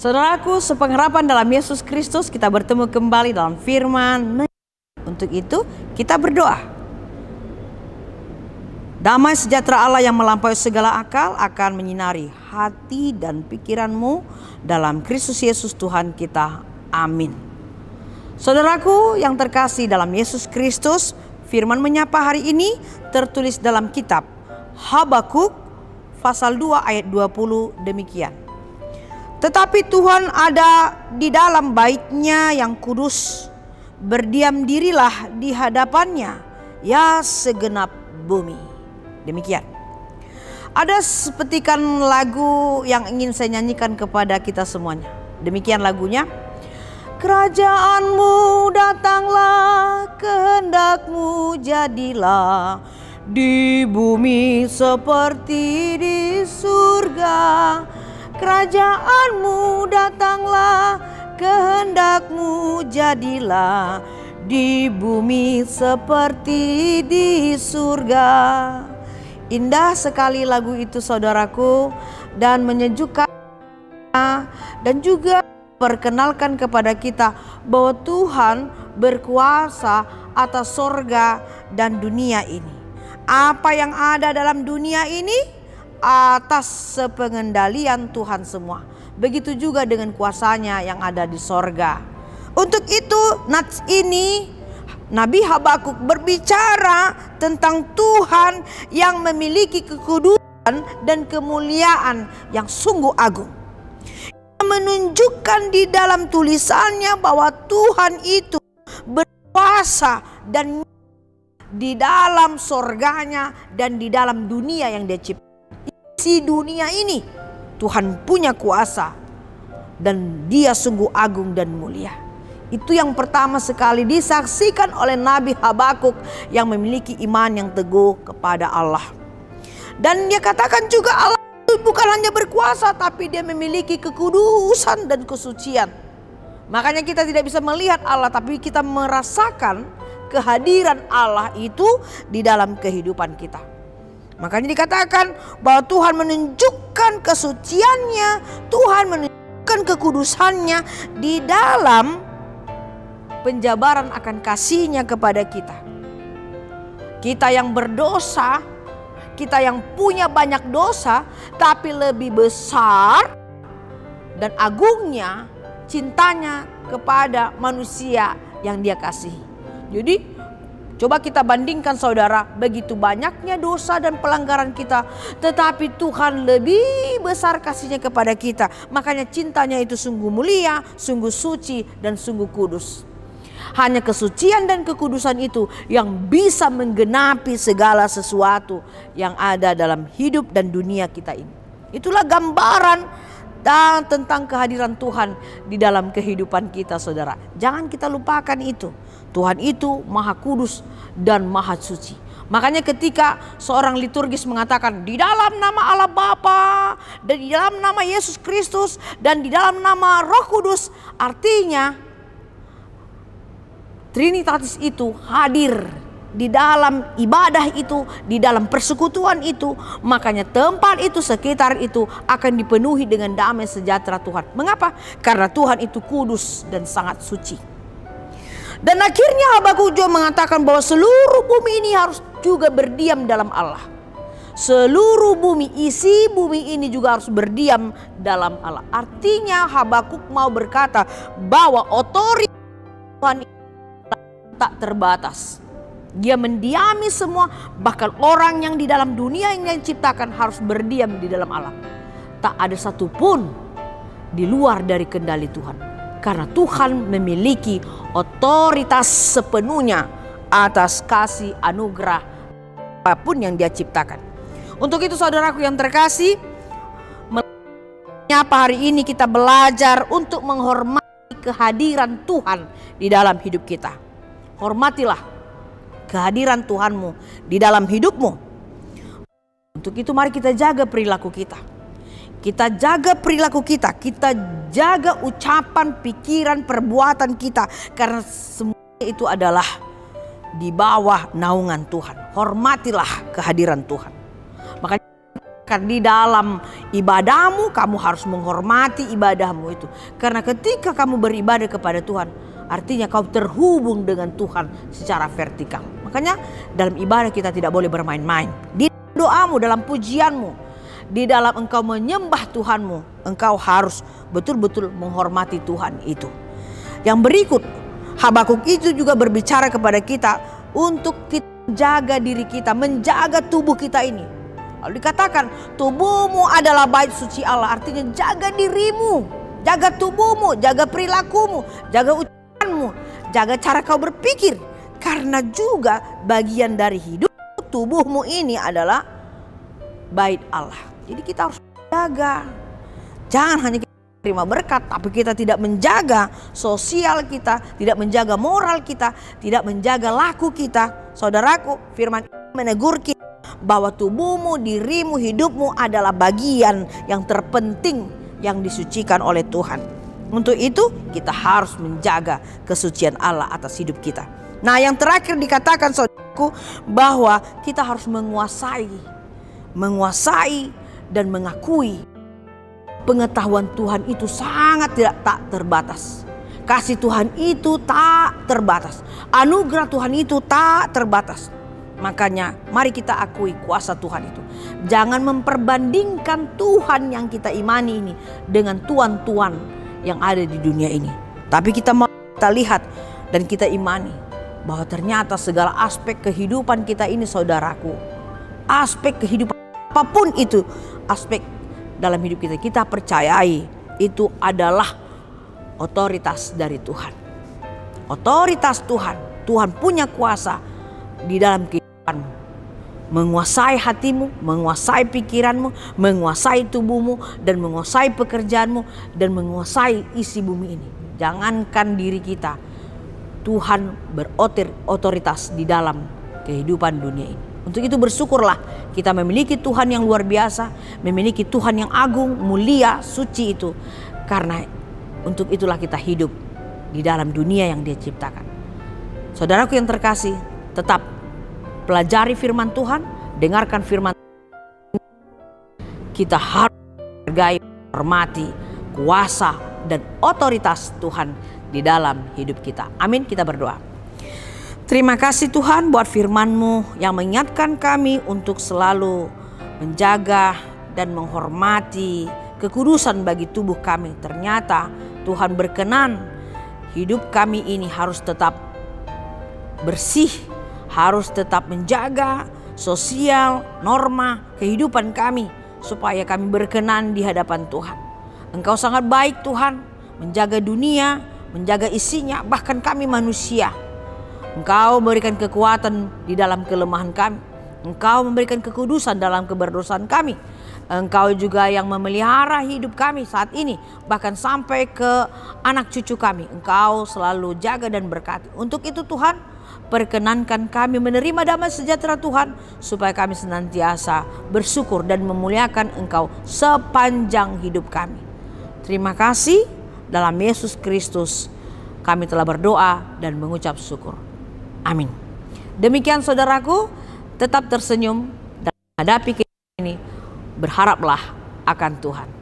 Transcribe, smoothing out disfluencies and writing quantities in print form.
Saudaraku, sepengharapan dalam Yesus Kristus, kita bertemu kembali dalam firman. Untuk itu kita berdoa. Damai sejahtera Allah yang melampaui segala akal akan menyinari hati dan pikiranmu dalam Kristus Yesus Tuhan kita. Amin. Saudaraku yang terkasih dalam Yesus Kristus, firman menyapa hari ini tertulis dalam kitab Habakuk pasal 2 ayat 20 demikian. Tetapi Tuhan ada di dalam bait-Nya yang kudus, berdiam dirilah di hadapannya, ya segenap bumi. Demikian. Ada sepetikan lagu yang ingin saya nyanyikan kepada kita semuanya. Demikian lagunya. Kerajaanmu datanglah, kehendak-Mu jadilah, di bumi seperti di surga. Kerajaan-Mu datanglah, kehendak-Mu jadilah, di bumi seperti di surga. Indah sekali lagu itu saudaraku, dan menyejukkan, dan juga perkenalkan kepada kita bahwa Tuhan berkuasa atas sorga dan dunia ini. Apa yang ada dalam dunia ini atas sepengendalian Tuhan semua. Begitu juga dengan kuasanya yang ada di sorga. Untuk itu nats ini Nabi Habakuk berbicara tentang Tuhan yang memiliki kekudusan dan kemuliaan yang sungguh agung. Menunjukkan di dalam tulisannya bahwa Tuhan itu berkuasa dan di dalam sorganya dan di dalam dunia yang Dia ciptakan. Isi dunia ini Tuhan punya kuasa dan Dia sungguh agung dan mulia. Itu yang pertama sekali disaksikan oleh Nabi Habakuk yang memiliki iman yang teguh kepada Allah. Dan dia katakan juga Allah itu bukan hanya berkuasa, tapi Dia memiliki kekudusan dan kesucian. Makanya kita tidak bisa melihat Allah, tapi kita merasakan kehadiran Allah itu di dalam kehidupan kita. Makanya dikatakan bahwa Tuhan menunjukkan kesuciannya, Tuhan menunjukkan kekudusannya di dalam penjabaran akan kasih-Nya kepada kita. Kita yang berdosa, kita yang punya banyak dosa, tapi lebih besar dan agungnya cintanya kepada manusia yang Dia kasihi. Jadi coba kita bandingkan saudara, begitu banyaknya dosa dan pelanggaran kita, tetapi Tuhan lebih besar kasih-Nya kepada kita. Makanya cintanya itu sungguh mulia, sungguh suci dan sungguh kudus. Hanya kesucian dan kekudusan itu yang bisa menggenapi segala sesuatu yang ada dalam hidup dan dunia kita ini. Itulah gambaran dan tentang kehadiran Tuhan di dalam kehidupan kita saudara. Jangan kita lupakan itu. Tuhan itu maha kudus dan maha suci. Makanya ketika seorang liturgis mengatakan di dalam nama Allah Bapa, dan di dalam nama Yesus Kristus, dan di dalam nama Roh Kudus, artinya Trinitatis itu hadir di dalam ibadah itu, di dalam persekutuan itu. Makanya tempat itu, sekitar itu akan dipenuhi dengan damai sejahtera Tuhan. Mengapa? Karena Tuhan itu kudus dan sangat suci. Dan akhirnya Habakuk juga mengatakan bahwa seluruh bumi ini harus juga berdiam dalam Allah. Seluruh bumi, isi bumi ini juga harus berdiam dalam Allah. Artinya Habakuk mau berkata bahwa otoritas Tuhan tak terbatas. Dia mendiami semua, bahkan orang yang di dalam dunia yang Dia ciptakan harus berdiam di dalam Allah. Tak ada satupun di luar dari kendali Tuhan. Karena Tuhan memiliki otoritas sepenuhnya atas kasih anugerah apapun yang Dia ciptakan. Untuk itu saudaraku yang terkasih, menyapa hari ini kita belajar untuk menghormati kehadiran Tuhan di dalam hidup kita. Hormatilah kehadiran Tuhanmu di dalam hidupmu. Untuk itu mari kita jaga perilaku kita. Kita jaga perilaku kita, kita jaga ucapan, pikiran, perbuatan kita. Karena semua itu adalah di bawah naungan Tuhan. Hormatilah kehadiran Tuhan. Makanya di dalam ibadahmu, kamu harus menghormati ibadahmu itu. Karena ketika kamu beribadah kepada Tuhan, artinya kau terhubung dengan Tuhan secara vertikal. Makanya dalam ibadah kita tidak boleh bermain-main. Di doamu, dalam pujianmu, di dalam engkau menyembah Tuhanmu, engkau harus betul-betul menghormati Tuhan itu. Yang berikut, Habakuk itu juga berbicara kepada kita untuk kita menjaga diri kita, menjaga tubuh kita ini. Lalu dikatakan tubuhmu adalah bait suci Allah, artinya jaga dirimu, jaga tubuhmu, jaga perilakumu, jaga ucapanmu, jaga cara kau berpikir. Karena juga bagian dari hidup tubuhmu ini adalah bait Allah. Jadi kita harus jaga. Jangan hanya kita terima berkat, tapi kita tidak menjaga sosial kita, tidak menjaga moral kita, tidak menjaga laku kita. Saudaraku, firman menegur kita bahwa tubuhmu, dirimu, hidupmu adalah bagian yang terpenting yang disucikan oleh Tuhan. Untuk itu kita harus menjaga kesucian Allah atas hidup kita. Nah, yang terakhir dikatakan saudaraku bahwa kita harus menguasai dan mengakui pengetahuan Tuhan itu sangat tak terbatas. Kasih Tuhan itu tak terbatas. Anugerah Tuhan itu tak terbatas. Makanya mari kita akui kuasa Tuhan itu. Jangan memperbandingkan Tuhan yang kita imani ini dengan tuan-tuan yang ada di dunia ini. Tapi kita lihat dan kita imani bahwa ternyata segala aspek kehidupan kita ini, saudaraku, aspek kehidupan apapun itu, aspek dalam hidup kita, kita percayai itu adalah otoritas dari Tuhan. Otoritas Tuhan. Tuhan punya kuasa di dalam kehidupanmu. Menguasai hatimu, menguasai pikiranmu, menguasai tubuhmu, dan menguasai pekerjaanmu, dan menguasai isi bumi ini. Jangankan diri kita, Tuhan berotoritas di dalam kehidupan dunia ini. Untuk itu bersyukurlah kita memiliki Tuhan yang luar biasa, memiliki Tuhan yang agung, mulia, suci itu. Karena untuk itulah kita hidup di dalam dunia yang Dia ciptakan. Saudaraku yang terkasih, tetap pelajari firman Tuhan, dengarkan firman Tuhan. Kita harus menghargai, hormati kuasa dan otoritas Tuhan di dalam hidup kita. Amin, kita berdoa. Terima kasih Tuhan buat firman-Mu yang mengingatkan kami untuk selalu menjaga dan menghormati kekudusan bagi tubuh kami. Ternyata Tuhan berkenan hidup kami ini harus tetap bersih, harus tetap menjaga sosial, norma, kehidupan kami supaya kami berkenan di hadapan Tuhan. Engkau sangat baik Tuhan, menjaga dunia, menjaga isinya, bahkan kami manusia. Engkau memberikan kekuatan di dalam kelemahan kami. Engkau memberikan kekudusan dalam keberdosaan kami. Engkau juga yang memelihara hidup kami saat ini, bahkan sampai ke anak cucu kami. Engkau selalu jaga dan berkati. Untuk itu Tuhan, perkenankan kami menerima damai sejahtera Tuhan, supaya kami senantiasa bersyukur dan memuliakan Engkau sepanjang hidup kami. Terima kasih, dalam Yesus Kristus kami telah berdoa dan mengucap syukur. Amin. Demikian saudaraku, tetap tersenyum dan menghadapi kehidupan ini. Berharaplah akan Tuhan.